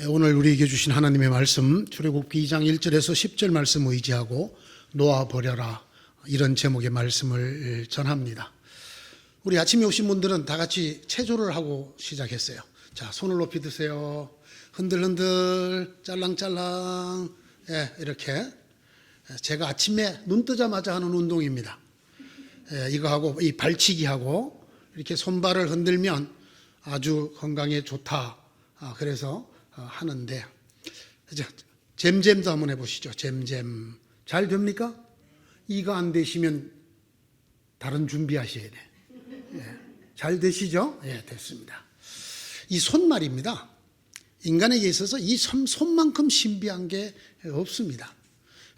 오늘 우리에게 주신 하나님의 말씀 출애굽기 2장 1절에서 10절 말씀 의지하고 놓아버려라, 이런 제목의 말씀을 전합니다. 우리 아침에 오신 분들은 다 같이 체조를 하고 시작했어요. 자, 손을 높이 드세요. 흔들흔들, 짤랑짤랑. 이렇게 제가 아침에 눈 뜨자마자 하는 운동입니다. 이거 하고 이 발치기 하고 이렇게 손발을 흔들면 아주 건강에 좋다. 그래서 하는데, 잼잼도 한번 해보시죠. 잼잼. 잘 됩니까? 이거 안 되시면 다른 준비하셔야 돼. 잘 되시죠? 됐습니다. 이 손 말입니다. 인간에게 있어서 이 손만큼 신비한 게 없습니다.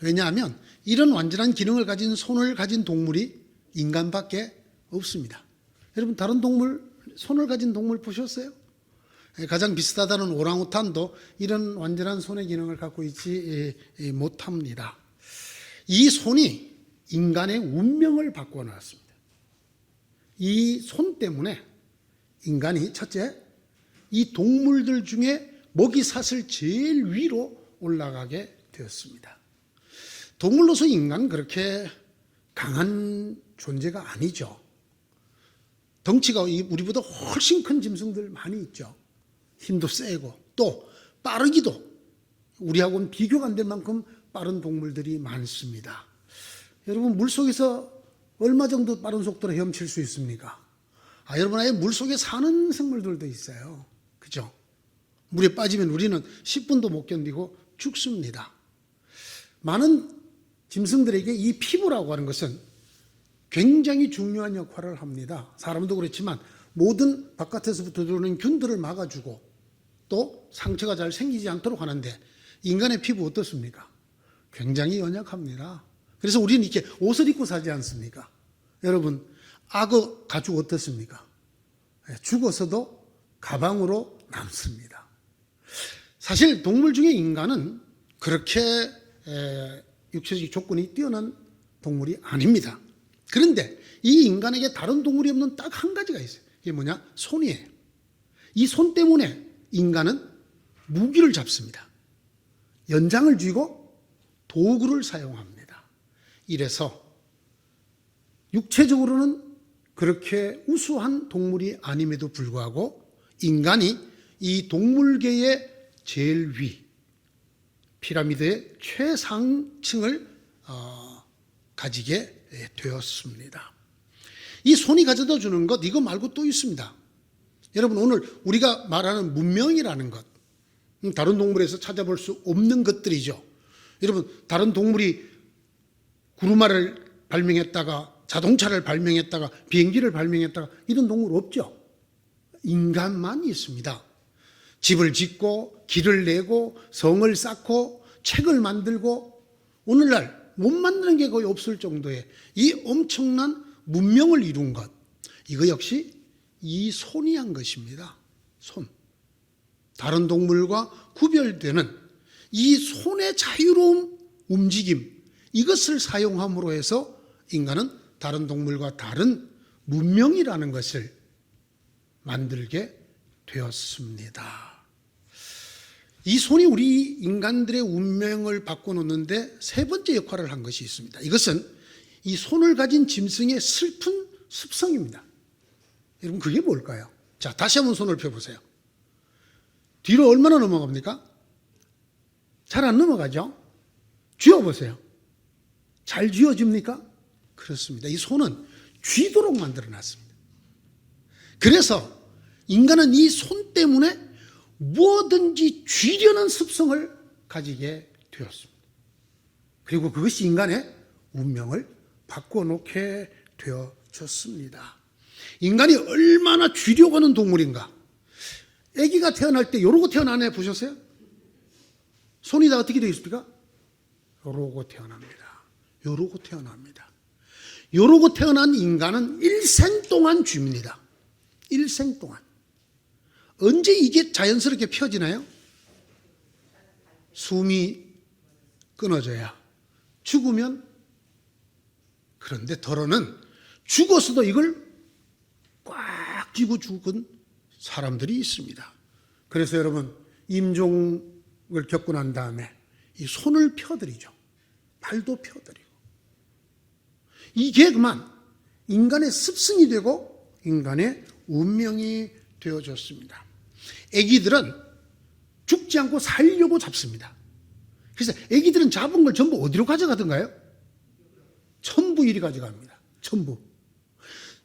왜냐하면 이런 완전한 기능을 가진 손을 가진 동물이 인간밖에 없습니다. 여러분, 다른 동물, 손을 가진 동물 보셨어요? 가장 비슷하다는 오랑우탄도 이런 완전한 손의 기능을 갖고 있지 못합니다. 이 손이 인간의 운명을 바꿔놨습니다. 이 손 때문에 인간이 첫째, 이 동물들 중에 먹이사슬 제일 위로 올라가게 되었습니다. 동물로서 인간은 그렇게 강한 존재가 아니죠. 덩치가 우리보다 훨씬 큰 짐승들 많이 있죠. 힘도 세고 또 빠르기도 우리하고는 비교가 안 될 만큼 빠른 동물들이 많습니다. 여러분, 물속에서 얼마 정도 빠른 속도로 헤엄칠 수 있습니까? 여러분, 아예 물속에 사는 생물들도 있어요. 그죠? 물에 빠지면 우리는 10분도 못 견디고 죽습니다. 많은 짐승들에게 이 피부라고 하는 것은 굉장히 중요한 역할을 합니다. 사람도 그렇지만 모든 바깥에서부터 들어오는 균들을 막아주고 또 상처가 잘 생기지 않도록 하는데, 인간의 피부 어떻습니까? 굉장히 연약합니다. 그래서 우리는 이렇게 옷을 입고 사지 않습니까? 여러분, 악어 가죽 어떻습니까? 죽어서도 가방으로 남습니다. 사실 동물 중에 인간은 그렇게 육체적 조건이 뛰어난 동물이 아닙니다. 그런데 이 인간에게 다른 동물이 없는 딱 한 가지가 있어요. 이게 뭐냐? 손이에요. 이 손 때문에 인간은 무기를 잡습니다. 연장을 쥐고 도구를 사용합니다. 이래서 육체적으로는 그렇게 우수한 동물이 아님에도 불구하고 인간이 이 동물계의 제일 위, 피라미드의 최상층을 가지게 되었습니다. 이 손이 가져다 주는 것, 이거 말고 또 있습니다. 여러분, 오늘 우리가 말하는 문명이라는 것, 다른 동물에서 찾아볼 수 없는 것들이죠. 여러분, 다른 동물이 구루마를 발명했다가 자동차를 발명했다가 비행기를 발명했다가 이런 동물 없죠. 인간만 있습니다. 집을 짓고 길을 내고 성을 쌓고 책을 만들고 오늘날 못 만드는 게 거의 없을 정도의 이 엄청난 문명을 이룬 것, 이거 역시 이 손이 한 것입니다. 손. 다른 동물과 구별되는 이 손의 자유로운 움직임, 이것을 사용함으로 해서 인간은 다른 동물과 다른 문명이라는 것을 만들게 되었습니다. 이 손이 우리 인간들의 운명을 바꿔놓는데 세 번째 역할을 한 것이 있습니다. 이것은 이 손을 가진 짐승의 슬픈 습성입니다. 여러분, 그게 뭘까요? 자, 다시 한번 손을 펴보세요. 뒤로 얼마나 넘어갑니까? 잘 안 넘어가죠? 쥐어보세요. 잘 쥐어집니까? 그렇습니다. 이 손은 쥐도록 만들어 놨습니다. 그래서 인간은 이 손 때문에 뭐든지 쥐려는 습성을 가지게 되었습니다. 그리고 그것이 인간의 운명을 바꿔놓게 되어졌습니다. 인간이 얼마나 쥐려고 하는 동물인가. 아기가 태어날 때 요러고 태어나네, 보셨어요? 손이 다 어떻게 되어 있습니까? 요러고 태어납니다. 요러고 태어납니다. 요러고 태어난 인간은 일생 동안 쥐입니다. 일생 동안. 언제 이게 자연스럽게 펴지나요? 숨이 끊어져야. 죽으면. 그런데 더러는 죽어서도 이걸 꽉 쥐고 죽은 사람들이 있습니다. 그래서 여러분, 임종을 겪고 난 다음에 이 손을 펴드리죠. 발도 펴드리고. 이게 그만 인간의 습성이 되고 인간의 운명이 되어졌습니다. 아기들은 죽지 않고 살려고 잡습니다. 그래서 아기들은 잡은 걸 전부 어디로 가져가던가요? 천부 이리 가져갑니다. 천부.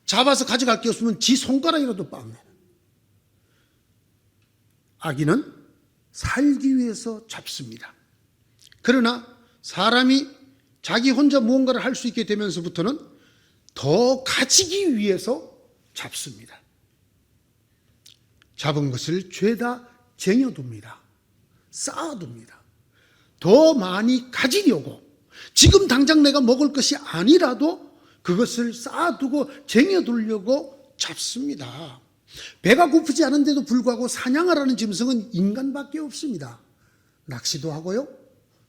잡아서 가져갈 게 없으면 지 손가락이라도 빱니다. 아기는 살기 위해서 잡습니다. 그러나 사람이 자기 혼자 무언가를 할 수 있게 되면서부터는 더 가지기 위해서 잡습니다. 잡은 것을 죄다 쟁여둡니다. 쌓아둡니다. 더 많이 가지려고, 지금 당장 내가 먹을 것이 아니라도 그것을 쌓아두고 쟁여두려고 잡습니다. 배가 고프지 않은데도 불구하고 사냥하라는 짐승은 인간밖에 없습니다. 낚시도 하고요,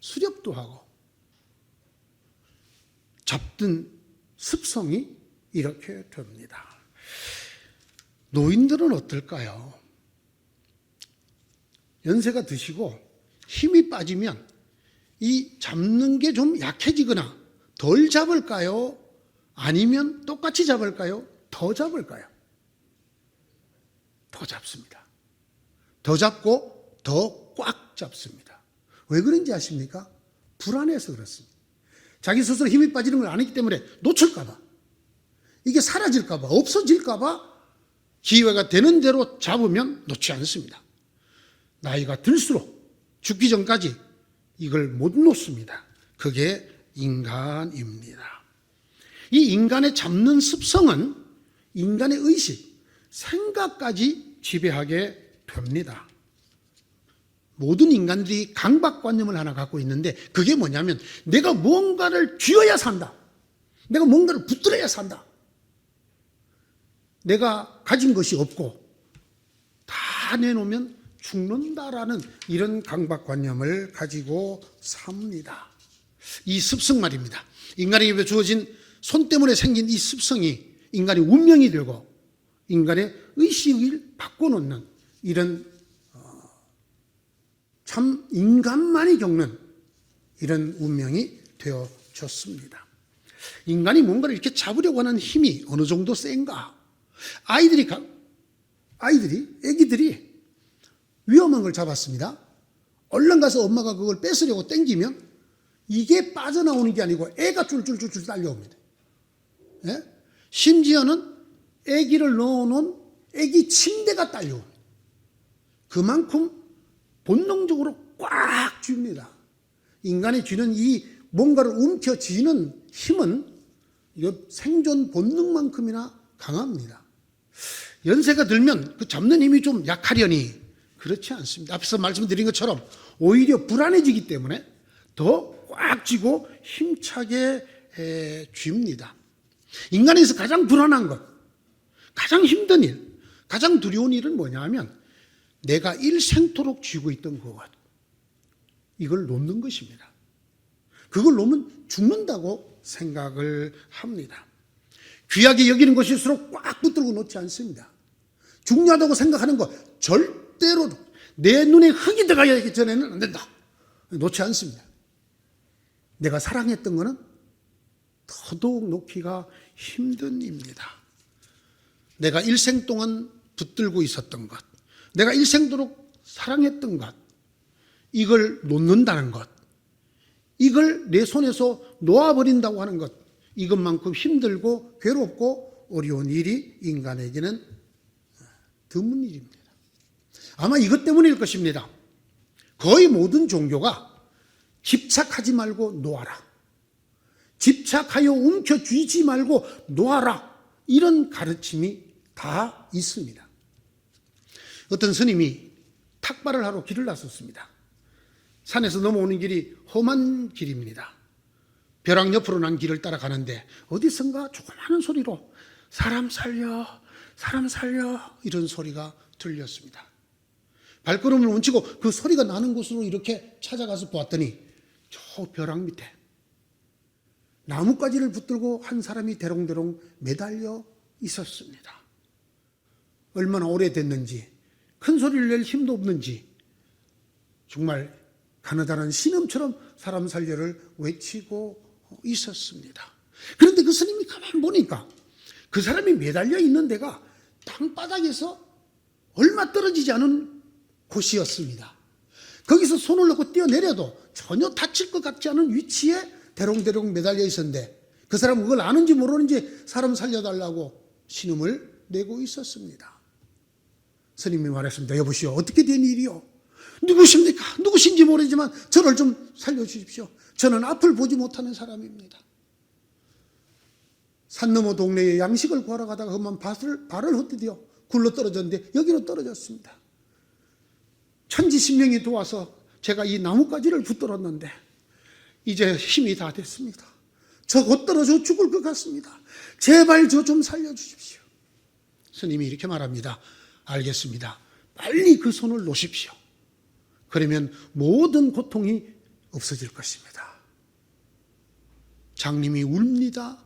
수렵도 하고. 잡든 습성이 이렇게 됩니다. 노인들은 어떨까요? 연세가 드시고 힘이 빠지면 이 잡는 게 좀 약해지거나 덜 잡을까요? 아니면 똑같이 잡을까요? 더 잡을까요? 더 잡습니다. 더 잡고 더 꽉 잡습니다. 왜 그런지 아십니까? 불안해서 그렇습니다. 자기 스스로 힘이 빠지는 걸 아니기 때문에 놓칠까봐, 이게 사라질까봐, 없어질까봐 기회가 되는 대로 잡으면 놓지 않습니다. 나이가 들수록 죽기 전까지 이걸 못 놓습니다. 그게 인간입니다. 이 인간의 잡는 습성은 인간의 의식, 생각까지 지배하게 됩니다. 모든 인간들이 강박관념을 하나 갖고 있는데 그게 뭐냐면 내가 뭔가를 쥐어야 산다. 내가 뭔가를 붙들어야 산다. 내가 가진 것이 없고 다 내놓으면 죽는다라는 이런 강박관념을 가지고 삽니다. 이 습성 말입니다. 인간에게 주어진 손 때문에 생긴 이 습성이 인간의 운명이 되고 인간의 의식을 바꿔놓는 이런 참 인간만이 겪는 이런 운명이 되어졌습니다. 인간이 뭔가를 이렇게 잡으려고 하는 힘이 어느 정도 센가? 아기들이 위험한 걸 잡았습니다. 얼른 가서 엄마가 그걸 뺏으려고 당기면 이게 빠져나오는 게 아니고 애가 쫄쫄쫄쫄 딸려옵니다. 예? 심지어는 아기를 넣어놓은 아기 침대가 딸려옵니다. 그만큼 본능적으로 꽉 쥡니다. 인간이 쥐는 이 뭔가를 움켜쥐는 힘은 생존 본능만큼이나 강합니다. 연세가 들면 그 잡는 힘이 좀 약하려니 그렇지 않습니다. 앞서 말씀드린 것처럼 오히려 불안해지기 때문에 더 꽉 쥐고 힘차게 쥡니다. 인간에서 가장 불안한 것, 가장 힘든 일, 가장 두려운 일은 뭐냐 하면 내가 일생토록 쥐고 있던 그것, 이걸 놓는 것입니다. 그걸 놓으면 죽는다고 생각을 합니다. 귀하게 여기는 것일수록 꽉 붙들고 놓지 않습니다. 중요하다고 생각하는 것 절대로 내 눈에 흙이 들어가기 전에는 안 된다. 놓지 않습니다. 내가 사랑했던 것은 더더욱 놓기가 힘든 일입니다. 내가 일생 동안 붙들고 있었던 것, 내가 일생도록 사랑했던 것, 이걸 놓는다는 것, 이걸 내 손에서 놓아버린다고 하는 것, 이것만큼 힘들고 괴롭고 어려운 일이 인간에게는 드문 일입니다. 아마 이것 때문일 것입니다. 거의 모든 종교가 집착하지 말고 놓아라, 집착하여 움켜쥐지 말고 놓아라, 이런 가르침이 다 있습니다. 어떤 스님이 탁발을 하러 길을 나섰습니다. 산에서 넘어오는 길이 험한 길입니다. 벼랑 옆으로 난 길을 따라가는데 어디선가 조그마한 소리로 사람 살려, 사람 살려, 이런 소리가 들렸습니다. 발걸음을 멈추고 그 소리가 나는 곳으로 이렇게 찾아가서 보았더니 저 벼랑 밑에 나뭇가지를 붙들고 한 사람이 대롱대롱 매달려 있었습니다. 얼마나 오래됐는지, 큰 소리를 낼 힘도 없는지 정말 가느다란 신음처럼 사람 살려를 외치고 있었습니다. 그런데 그 스님이 가만 보니까 그 사람이 매달려 있는 데가 땅바닥에서 얼마 떨어지지 않은 곳이었습니다. 거기서 손을 넣고 뛰어내려도 전혀 다칠 것 같지 않은 위치에 대롱대롱 매달려 있었는데 그 사람은 그걸 아는지 모르는지 사람 살려달라고 신음을 내고 있었습니다. 스님이 말했습니다. 여보시오, 어떻게 된 일이요? 누구십니까? 누구신지 모르지만 저를 좀 살려주십시오. 저는 앞을 보지 못하는 사람입니다. 산 너머 동네에 양식을 구하러 가다가 그만 발을 헛디뎌 굴러 떨어졌는데 여기로 떨어졌습니다. 천지신명이 도와서 제가 이 나뭇가지를 붙들었는데 이제 힘이 다 됐습니다. 저 곧 떨어져 죽을 것 같습니다. 제발 저 좀 살려주십시오. 스님이 이렇게 말합니다. 알겠습니다. 빨리 그 손을 놓으십시오. 그러면 모든 고통이 없어질 것입니다. 장님이 웁니다.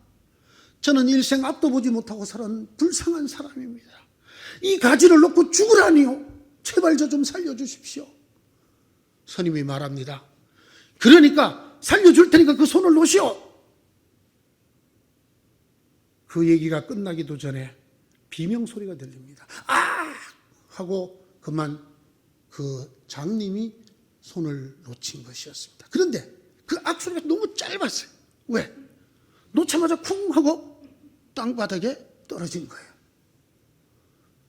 저는 일생 앞도 보지 못하고 살은 불쌍한 사람입니다. 이 가지를 놓고 죽으라니요. 제발 저 좀 살려주십시오. 스님이 말합니다. 그러니까 살려줄 테니까 그 손을 놓으시오. 그 얘기가 끝나기도 전에 비명소리가 들립니다. 아! 하고 그만 그 장님이 손을 놓친 것이었습니다. 그런데 그 악소리가 너무 짧았어요. 왜? 놓자마자 쿵 하고 땅바닥에 떨어진 거예요.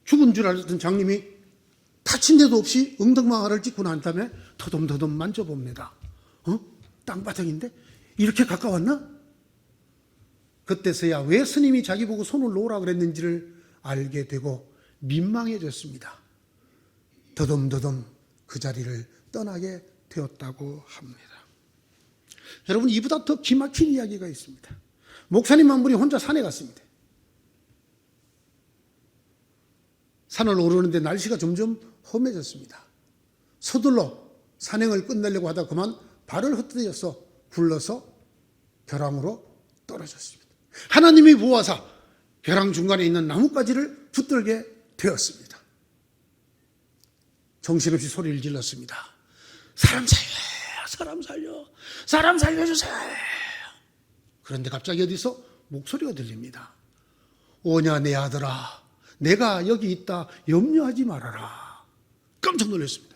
죽은 줄 알았던 장님이 다친 데도 없이 엉덩방아를 찍고 난 다음에 더듬더듬 만져봅니다. 땅바닥인데? 이렇게 가까웠나? 그때서야 왜 스님이 자기 보고 손을 놓으라 그랬는지를 알게 되고 민망해졌습니다. 더듬더듬 그 자리를 떠나게 되었다고 합니다. 여러분, 이보다 더 기막힌 이야기가 있습니다. 목사님 한 분이 혼자 산에 갔습니다. 산을 오르는데 날씨가 점점 험해졌습니다. 서둘러 산행을 끝내려고 하다 그만 발을 헛디뎌서 굴러서 벼랑으로 떨어졌습니다. 하나님이 보아사 벼랑 중간에 있는 나뭇가지를 붙들게 되었습니다. 정신없이 소리를 질렀습니다. 사람 살려, 사람 살려, 사람 살려주세요. 그런데 갑자기 어디서 목소리가 들립니다. 오냐 내 아들아, 내가 여기 있다 염려하지 말아라. 깜짝 놀랐습니다.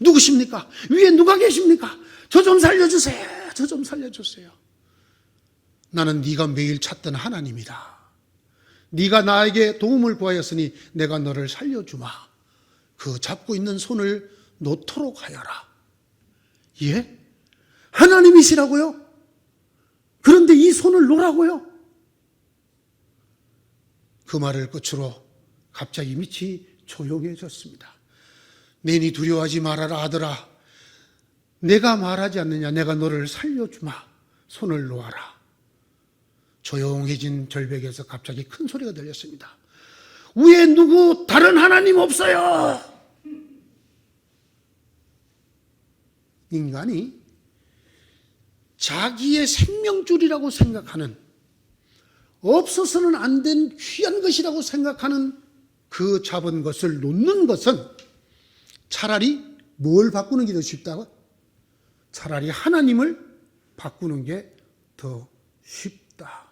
누구십니까? 위에 누가 계십니까? 저 좀 살려주세요. 저 좀 살려주세요. 나는 네가 매일 찾던 하나님이다. 네가 나에게 도움을 구하였으니 내가 너를 살려주마. 그 잡고 있는 손을 놓도록 하여라. 예? 하나님이시라고요? 그런데 이 손을 놓으라고요? 그 말을 끝으로 갑자기 밑이 조용해졌습니다. 내니 두려워하지 말아라 아들아. 내가 말하지 않느냐. 내가 너를 살려주마. 손을 놓아라. 조용해진 절벽에서 갑자기 큰 소리가 들렸습니다. 위에 누구 다른 하나님 없어요. 인간이 자기의 생명줄이라고 생각하는, 없어서는 안 된 귀한 것이라고 생각하는 그 잡은 것을 놓는 것은 차라리 뭘 바꾸는 게 더 쉽다고? 차라리 하나님을 바꾸는 게 더 쉽다.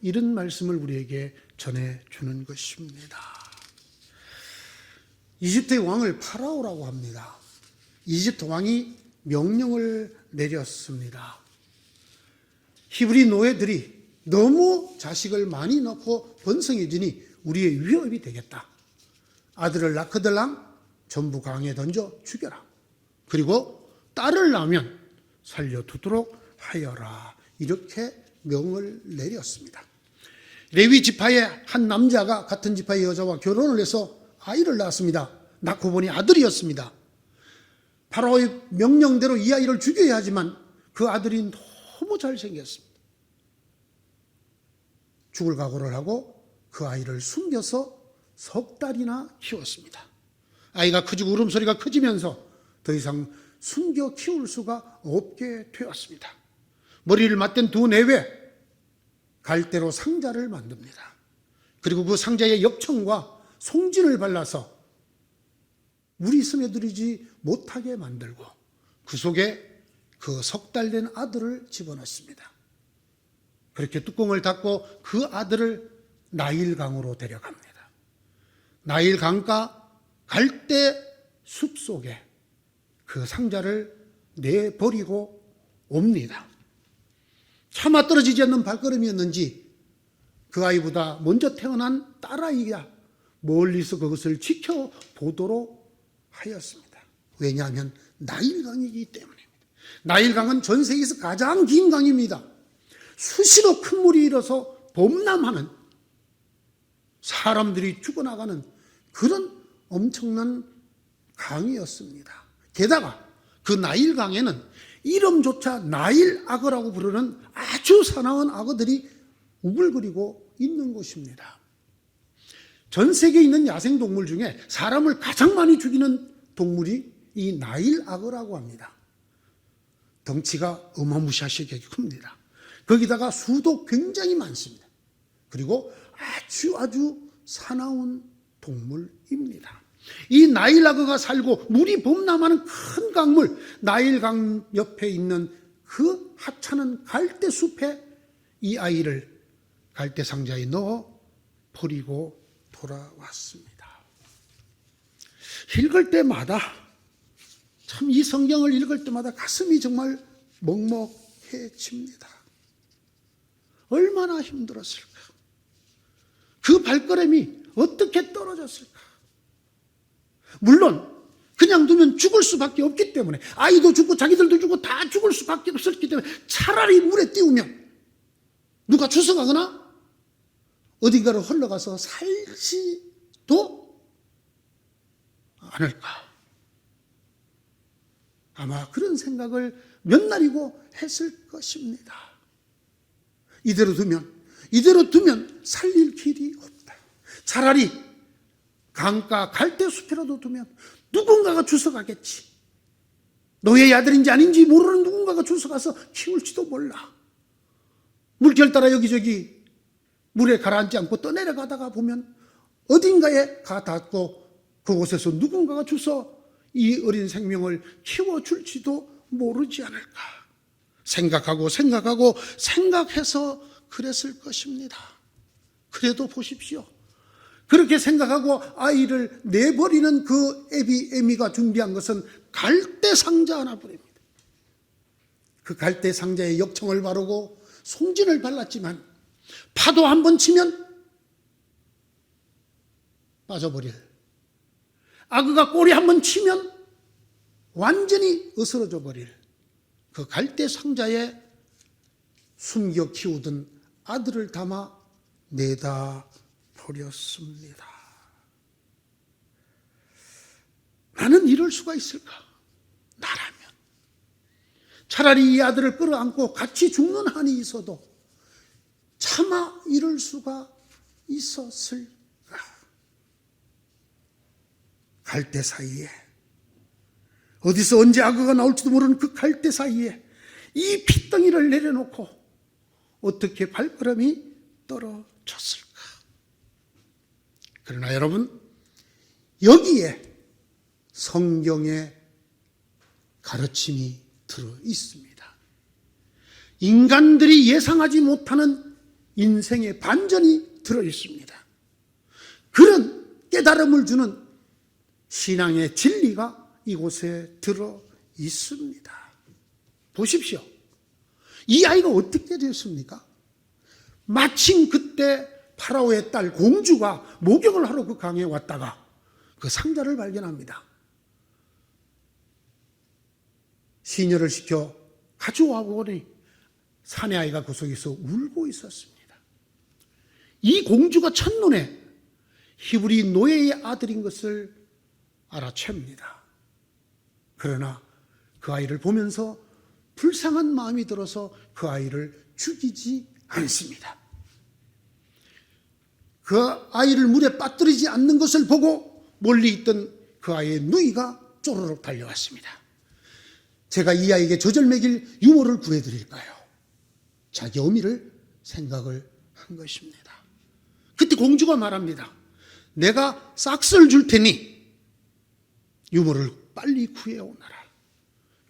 이런 말씀을 우리에게 전해주는 것입니다. 이집트의 왕을 파라오라고 합니다. 이집트 왕이 명령을 내렸습니다. 히브리 노예들이 너무 자식을 많이 낳고 번성해지니 우리의 위협이 되겠다. 아들을 낳거들랑 전부 강에 던져 죽여라. 그리고 딸을 낳으면 살려두도록 하여라. 이렇게 명을 내렸습니다. 레위 지파의 한 남자가 같은 지파의 여자와 결혼을 해서 아이를 낳았습니다. 낳고 보니 아들이었습니다. 파라오의 명령대로 이 아이를 죽여야 하지만 그 아들이 너무 잘생겼습니다. 죽을 각오를 하고 그 아이를 숨겨서 석 달이나 키웠습니다. 아이가 커지고 울음소리가 커지면서 더 이상 숨겨 키울 수가 없게 되었습니다. 머리를 맞댄 두 내외 갈대로 상자를 만듭니다. 그리고 그 상자에 역청과 송진을 발라서 물이 스며들지 못하게 만들고 그 속에 그 석 달 된 아들을 집어넣습니다. 그렇게 뚜껑을 닫고 그 아들을 나일강으로 데려갑니다. 나일강가 갈대 숲 속에 그 상자를 내버리고 옵니다. 차마 떨어지지 않는 발걸음이었는지 그 아이보다 먼저 태어난 딸아이가 멀리서 그것을 지켜보도록 하였습니다. 왜냐하면 나일강이기 때문입니다. 나일강은 전 세계에서 가장 긴 강입니다. 수시로 큰 물이 일어서 범람하는, 사람들이 죽어나가는 그런 엄청난 강이었습니다. 게다가 그 나일강에는 이름조차 나일악어라고 부르는 아주 사나운 악어들이 우글거리고 있는 곳입니다. 전 세계에 있는 야생동물 중에 사람을 가장 많이 죽이는 동물이 이 나일악어라고 합니다. 덩치가 어마무시하시게 큽니다. 거기다가 수도 굉장히 많습니다. 그리고 아주 사나운 동물입니다. 이 나일악어가 살고 물이 범람하는 큰 강물, 나일강 옆에 있는 그 하찮은 갈대숲에 이 아이를 갈대상자에 넣어 버리고 돌아왔습니다. 읽을 때마다 참 이 성경을 읽을 때마다 가슴이 정말 먹먹해집니다. 얼마나 힘들었을까? 그 발걸음이 어떻게 떨어졌을까? 물론 그냥 두면 죽을 수밖에 없기 때문에, 아이도 죽고 자기들도 죽고 다 죽을 수밖에 없었기 때문에 차라리 물에 띄우면 누가 주워가거나 어딘가로 흘러가서 살지도 않을까. 아마 그런 생각을 몇 날이고 했을 것입니다. 이대로 두면 살릴 길이 없다. 차라리 강가 갈대숲이라도 두면 누군가가 주워가겠지. 노예의 아들인지 아닌지 모르는 누군가가 주워가서 키울지도 몰라. 물결 따라 여기저기 물에 가라앉지 않고 떠내려가다가 보면 어딘가에 가 닿고 그곳에서 누군가가 주워 이 어린 생명을 키워줄지도 모르지 않을까. 생각해서 그랬을 것입니다. 그래도 보십시오. 그렇게 생각하고 아이를 내버리는 그 에미가 준비한 것은 갈대 상자 하나뿐입니다. 그 갈대 상자에 역청을 바르고 송진을 발랐지만 파도 한 번 치면 빠져버릴, 악어가 꼬리 한 번 치면 완전히 으스러져 버릴 그 갈대 상자에 숨겨 키우던 아들을 담아 내다 버렸습니다. 나는 이럴 수가 있을까? 나라면 차라리 이 아들을 끌어안고 같이 죽는 한이 있어도 차마 이럴 수가 있었을까? 갈대 사이에, 어디서 언제 악어가 나올지도 모르는 그 갈대 사이에 이 핏덩이를 내려놓고 어떻게 발걸음이 떨어졌을까? 그러나 여러분, 여기에 성경의 가르침이 들어 있습니다. 인간들이 예상하지 못하는 인생의 반전이 들어 있습니다. 그런 깨달음을 주는 신앙의 진리가 이곳에 들어 있습니다. 보십시오. 이 아이가 어떻게 됐습니까? 마침 그때 파라오의 딸 공주가 목욕을 하러 그 강에 왔다가 그 상자를 발견합니다. 시녀를 시켜 가져와 보니 사내 아이가 그 속에서 울고 있었습니다. 이 공주가 첫눈에 히브리 노예의 아들인 것을 알아챕니다. 그러나 그 아이를 보면서 불쌍한 마음이 들어서 그 아이를 죽이지 않습니다. 그 아이를 물에 빠뜨리지 않는 것을 보고 멀리 있던 그 아이의 누이가 쪼르륵 달려왔습니다. 제가 이 아이에게 젖을 먹일 유모를 구해드릴까요? 자기 어미를 생각을 한 것입니다. 그때 공주가 말합니다. 내가 싹스를 줄 테니 유모를 빨리 구해오너라.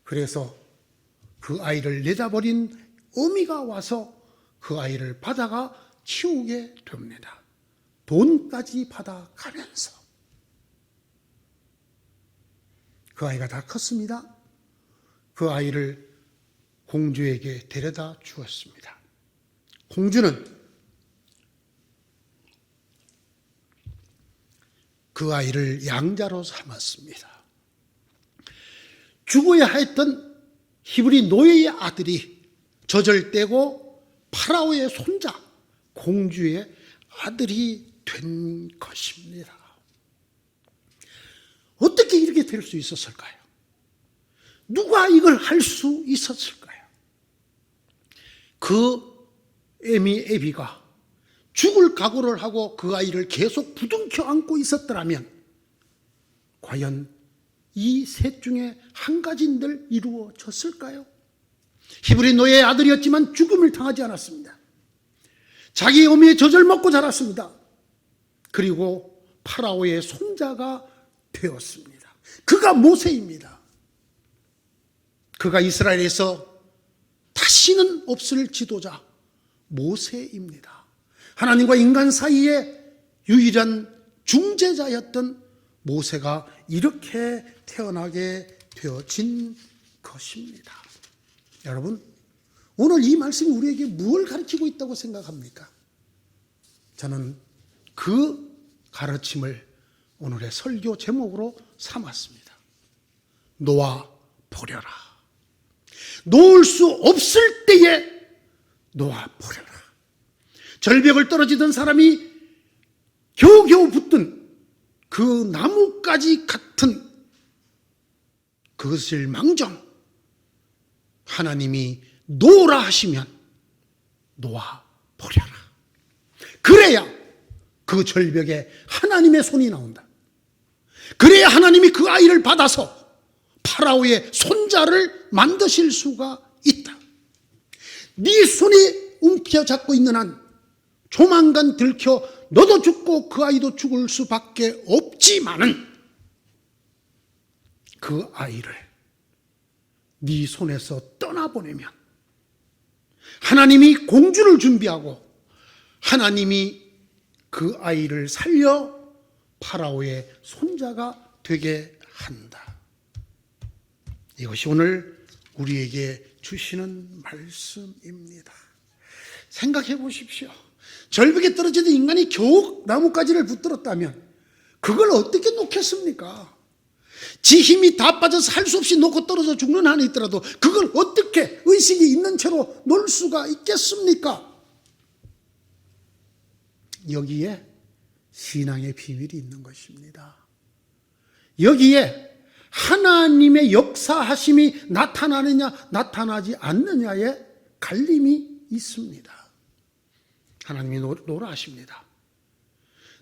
그래서 그 아이를 내다버린 어미가 와서 그 아이를 받아가 키우게 됩니다. 돈까지 받아가면서. 그 아이가 다 컸습니다. 그 아이를 공주에게 데려다 주었습니다. 공주는 그 아이를 양자로 삼았습니다. 죽어야 했던 히브리 노예의 아들이 저절되고 파라오의 손자, 공주의 아들이 된 것입니다. 어떻게 이렇게 될 수 있었을까요? 누가 이걸 할 수 있었을까요? 그 에비가 죽을 각오를 하고 그 아이를 계속 부둥켜 안고 있었더라면 과연 이 셋 중에 한 가지인들 이루어졌을까요? 히브리 노예의 아들이었지만 죽음을 당하지 않았습니다. 자기 어미의 젖을 먹고 자랐습니다. 그리고 파라오의 손자가 되었습니다. 그가 모세입니다. 그가 이스라엘에서 다시는 없을 지도자 모세입니다. 하나님과 인간 사이에 유일한 중재자였던 모세가 이렇게 태어나게 되어진 것입니다. 여러분, 오늘 이 말씀이 우리에게 무엇을 가르치고 있다고 생각합니까? 저는 그 가르침을 오늘의 설교 제목으로 삼았습니다. 놓아 버려라. 놓을 수 없을 때에 놓아 버려라. 절벽을 떨어지던 사람이 겨우겨우 붙든 그 나무까지 같은 그것을 망정 하나님이 놓으라 하시면 놓아 버려라. 그래야 그 절벽에 하나님의 손이 나온다. 그래야 하나님이 그 아이를 받아서 파라오의 손자를 만드실 수가 있다. 네 손이 움켜잡고 있는 한 조만간 들켜 너도 죽고 그 아이도 죽을 수밖에 없지만은 그 아이를 네 손에서 떠나보내면 하나님이 공주를 준비하고 하나님이 그 아이를 살려 파라오의 손자가 되게 한다. 이것이 오늘 우리에게 주시는 말씀입니다. 생각해 보십시오. 절벽에 떨어지던 인간이 겨우 나뭇가지를 붙들었다면 그걸 어떻게 놓겠습니까? 지 힘이 다 빠져서 할 수 없이 놓고 떨어져 죽는 한이 있더라도 그걸 어떻게 의식이 있는 채로 놓을 수가 있겠습니까? 여기에 신앙의 비밀이 있는 것입니다. 여기에 하나님의 역사하심이 나타나느냐 나타나지 않느냐의 갈림이 있습니다. 하나님이 놓으라 하십니다.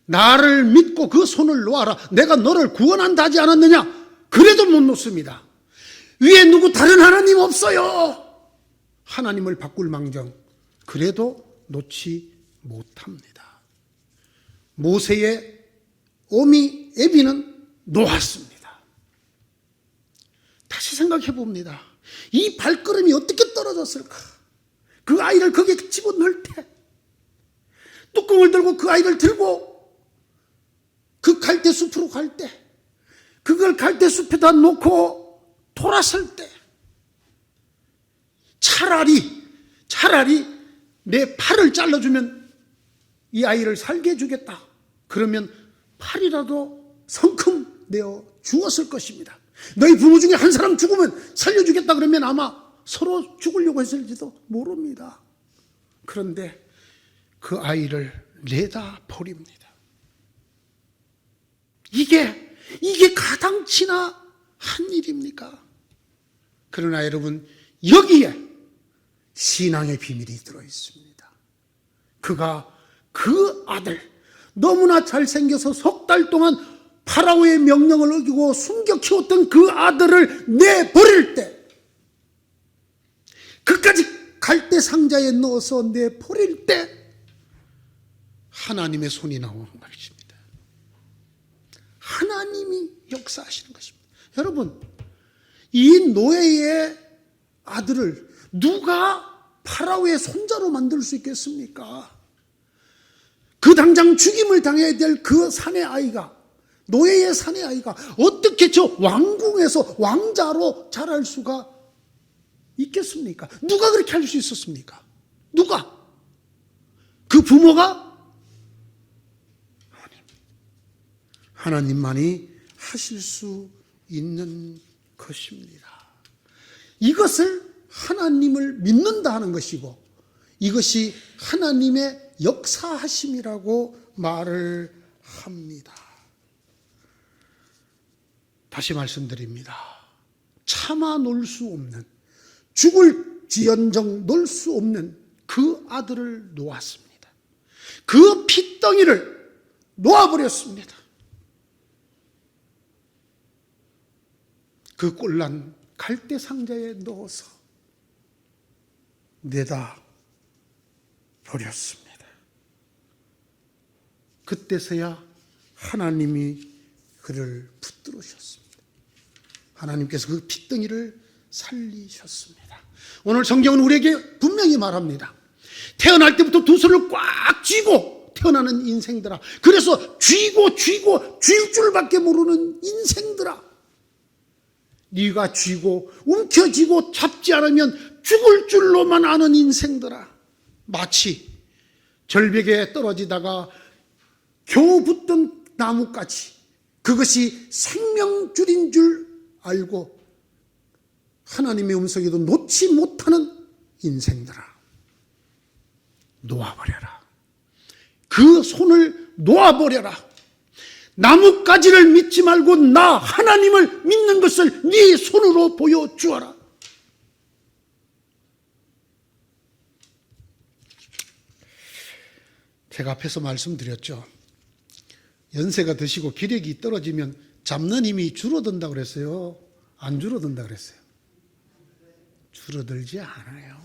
나를 믿고 그 손을 놓아라. 내가 너를 구원한다 하지 않았느냐? 그래도 못 놓습니다. 위에 누구 다른 하나님 없어요. 하나님을 바꿀 망정 그래도 놓지 못합니다. 모세의 어미 에비는 놓았습니다. 다시 생각해 봅니다. 이 발걸음이 어떻게 떨어졌을까? 그 아이를 거기에 집어넣을 때 뚜껑을 들고 그 아이를 들고 그 갈대숲으로 갈 때 그걸 갈대숲에다 놓고 돌았을 때 차라리 내 팔을 잘라주면 이 아이를 살게 해주겠다. 그러면 팔이라도 성큼 내어 주었을 것입니다. 너희 부모 중에 한 사람 죽으면 살려주겠다 그러면 아마 서로 죽으려고 했을지도 모릅니다. 그런데 그 아이를 내다 버립니다. 이게 가당치나 한 일입니까? 그러나 여러분, 여기에 신앙의 비밀이 들어있습니다. 그가 그 아들, 너무나 잘생겨서 석 달 동안 파라오의 명령을 어기고 숨겨 키웠던 그 아들을 내버릴 때, 그까지 갈대 상자에 넣어서 내버릴 때 하나님의 손이 나오는 것입니다. 하나님이 역사하시는 것입니다. 여러분, 이 노예의 아들을 누가 파라오의 손자로 만들 수 있겠습니까? 그 당장 죽임을 당해야 될 그 사내 아이가, 노예의 사내 아이가 어떻게 저 왕궁에서 왕자로 자랄 수가 있겠습니까? 누가 그렇게 할 수 있었습니까? 누가? 그 부모가? 하나님만이 하실 수 있는 것입니다. 이것을 하나님을 믿는다 하는 것이고, 이것이 하나님의 역사하심이라고 말을 합니다. 다시 말씀드립니다. 참아 놓을 수 없는, 죽을지언정 놓을 수 없는 그 아들을 놓았습니다. 그 핏덩이를 놓아버렸습니다. 그 꼴난 갈대 상자에 넣어서 내다 버렸습니다. 그때서야 하나님이 그를 붙들으셨습니다. 하나님께서 그 핏덩이를 살리셨습니다. 오늘 성경은 우리에게 분명히 말합니다. 태어날 때부터 두 손을 꽉 쥐고 태어나는 인생들아. 그래서 쥐고 쥘 줄밖에 모르는 인생들아. 네가 쥐고 움켜쥐고 잡지 않으면 죽을 줄로만 아는 인생들아. 마치 절벽에 떨어지다가 겨우 붙던 나뭇가지, 그것이 생명줄인 줄 알고 하나님의 음성에도 놓지 못하는 인생들아, 놓아버려라. 그 손을 놓아버려라. 나뭇가지를 믿지 말고 나 하나님을 믿는 것을 네 손으로 보여주어라. 제가 앞에서 말씀드렸죠. 연세가 드시고 기력이 떨어지면 잡는 힘이 줄어든다고 그랬어요? 안 줄어든다고 그랬어요? 줄어들지 않아요.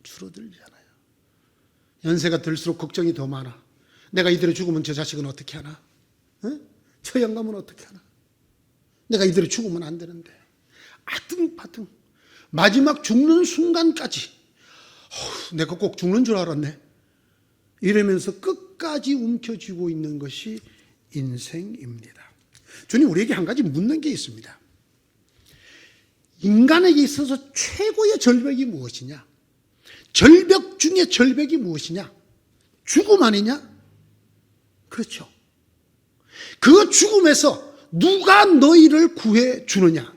줄어들지 않아요. 연세가 들수록 걱정이 더 많아. 내가 이대로 죽으면 저 자식은 어떻게 하나? 저 영감은 어떻게 하나? 내가 이대로 죽으면 안 되는데. 아등바등 마지막 죽는 순간까지 내가 꼭 죽는 줄 알았네, 이러면서 끝까지 움켜쥐고 있는 것이 인생입니다. 주님 우리에게 한 가지 묻는 게 있습니다. 인간에게 있어서 최고의 절벽이 무엇이냐? 절벽 중에 절벽이 무엇이냐? 죽음 아니냐? 그렇죠. 그 죽음에서 누가 너희를 구해 주느냐?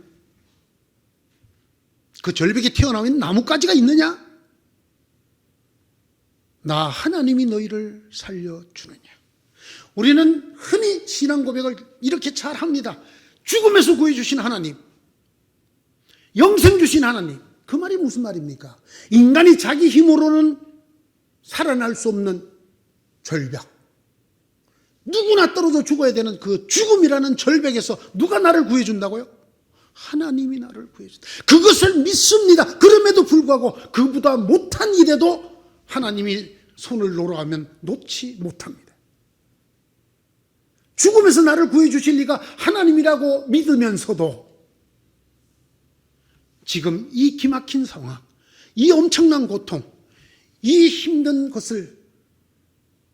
그 절벽에 태어나면 나뭇가지가 있느냐? 나 하나님이 너희를 살려주느냐? 우리는 흔히 신앙 고백을 이렇게 잘 합니다. 죽음에서 구해주신 하나님, 영생 주신 하나님. 그 말이 무슨 말입니까? 인간이 자기 힘으로는 살아날 수 없는 절벽, 누구나 떨어져 죽어야 되는 그 죽음이라는 절벽에서 누가 나를 구해준다고요? 하나님이 나를 구해준다. 그것을 믿습니다. 그럼에도 불구하고 그보다 못한 일에도 하나님이 손을 놓으라 하면 놓지 못합니다. 죽음에서 나를 구해주실 리가 하나님이라고 믿으면서도 지금 이 기막힌 상황, 이 엄청난 고통, 이 힘든 것을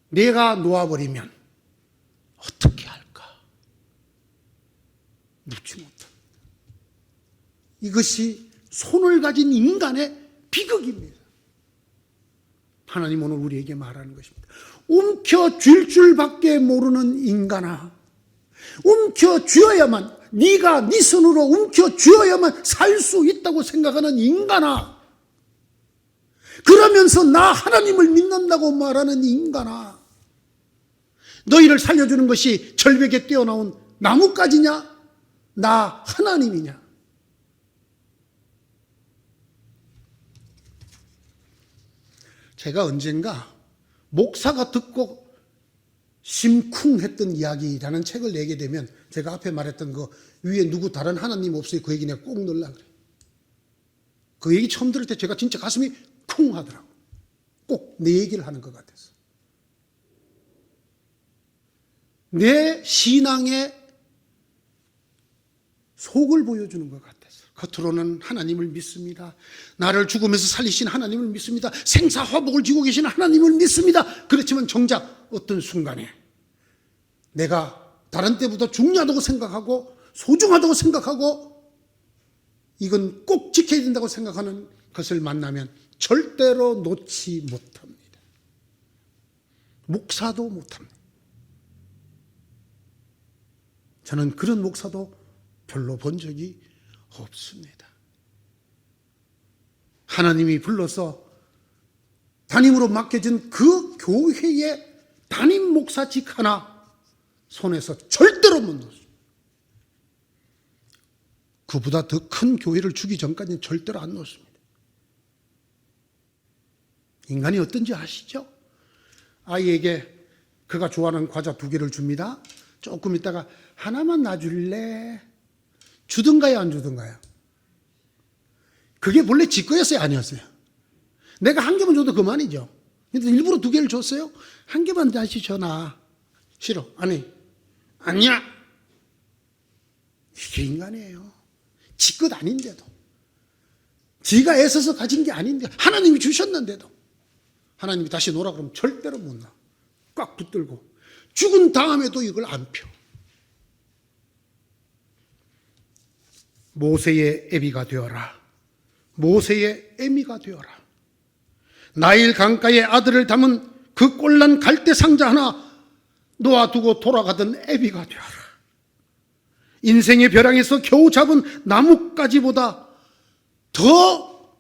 내가 놓아버리면 어떻게 할까? 놓지 못합니다. 이것이 손을 가진 인간의 비극입니다. 하나님 오늘 우리에게 말하는 것입니다. 움켜쥘 줄밖에 모르는 인간아, 움켜쥐어야만, 네가 네 손으로 움켜쥐어야만 살 수 있다고 생각하는 인간아, 그러면서 나 하나님을 믿는다고 말하는 인간아, 너희를 살려주는 것이 절벽에 뛰어나온 나뭇가지냐? 나 하나님이냐? 제가 언젠가 목사가 듣고 심쿵했던 이야기라는 책을 내게 되면 제가 앞에 말했던 그 위에 누구 다른 하나님 없어요, 그 얘기 내가 꼭 넣으려고 그래요. 그 얘기 처음 들을 때 제가 진짜 가슴이 쿵 하더라고. 꼭 내 얘기를 하는 것 같아서. 내 신앙의 속을 보여주는 것 같아서. 겉으로는 하나님을 믿습니다. 나를 죽음에서 살리신 하나님을 믿습니다. 생사화복을 쥐고 계신 하나님을 믿습니다. 그렇지만 정작 어떤 순간에 내가 다른 때보다 중요하다고 생각하고 소중하다고 생각하고 이건 꼭 지켜야 된다고 생각하는 것을 만나면 절대로 놓지 못합니다. 목사도 못합니다. 저는 그런 목사도 별로 본 적이 없습니다. 하나님이 불러서 담임으로 맡겨진 그 교회의 담임 목사직 하나 손에서 절대로 못 놓습니다. 그보다 더 큰 교회를 주기 전까지는 절대로 안 놓습니다. 인간이 어떤지 아시죠? 아이에게 그가 좋아하는 과자 2개를 줍니다. 조금 있다가 하나만 놔줄래? 주든가요, 안 주든가요? 그게 원래 지 거였어요, 아니었어요? 내가 1개만 줘도 그만이죠. 근데 일부러 2개를 줬어요? 1개만 다시 줘놔. 싫어. 아니야. 이게 인간이에요. 지 것 아닌데도. 지가 애써서 가진 게 아닌데, 하나님이 주셨는데도. 하나님이 다시 놓으라 그러면 절대로 못 놔. 꽉 붙들고. 죽은 다음에도 이걸 안 펴. 모세의 애비가 되어라. 모세의 애미가 되어라. 나일 강가에 아들을 담은 그 꼴난 갈대 상자 하나 놓아두고 돌아가던 애비가 되어라. 인생의 벼랑에서 겨우 잡은 나뭇가지보다 더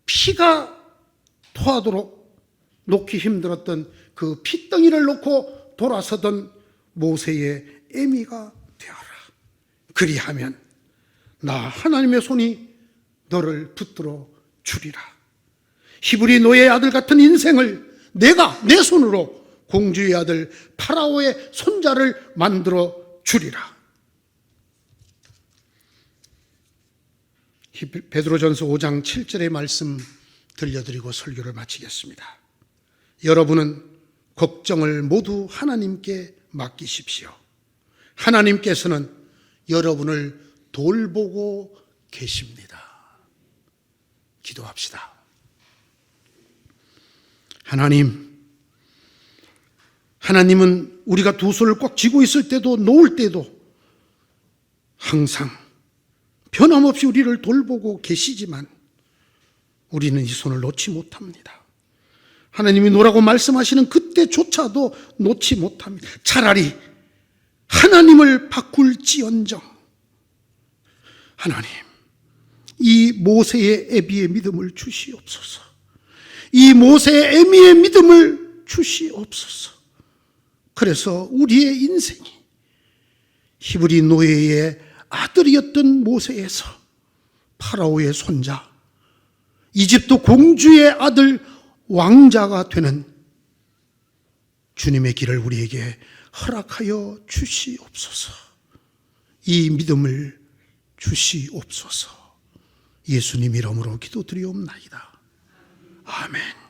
피가 토하도록 놓기 힘들었던 그 핏덩이를 놓고 돌아서던 모세의 애미가 되어라. 그리하면 나 하나님의 손이 너를 붙들어 주리라. 히브리 노예의 아들 같은 인생을 내가 내 손으로 공주의 아들 파라오의 손자를 만들어 주리라. 베드로전서 5장 7절의 말씀 들려드리고 설교를 마치겠습니다. 여러분은 걱정을 모두 하나님께 맡기십시오. 하나님께서는 여러분을 돌보고 계십니다. 기도합시다. 하나님은 우리가 두 손을 꽉 쥐고 있을 때도 놓을 때도 항상 변함없이 우리를 돌보고 계시지만 우리는 이 손을 놓지 못합니다. 하나님이 놓으라고 말씀하시는 그때조차도 놓지 못합니다. 차라리 하나님을 바꿀지언정 하나님, 이 모세의 애비의 믿음을 주시옵소서. 이 모세의 애미의 믿음을 주시옵소서. 그래서 우리의 인생이 히브리 노예의 아들이었던 모세에서 파라오의 손자, 이집트 공주의 아들 왕자가 되는 주님의 길을 우리에게 허락하여 주시옵소서. 이 믿음을 주시옵소서. 예수님 이름으로 기도드리옵나이다. 아멘.